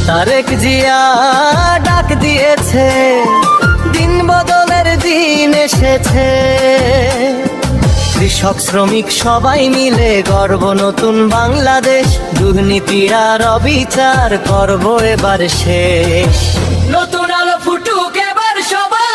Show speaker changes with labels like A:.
A: তারেক জিয়া ডাক দিয়েছে, দিন বদলের দিন এসেছে। কৃষক শ্রমিক সবাই মিলে গর্ব নতুন বাংলাদেশ, দুর্নীতি আর অবিচার করব এবার শেষ। নতুন আলো ফুটুক এবার সবাই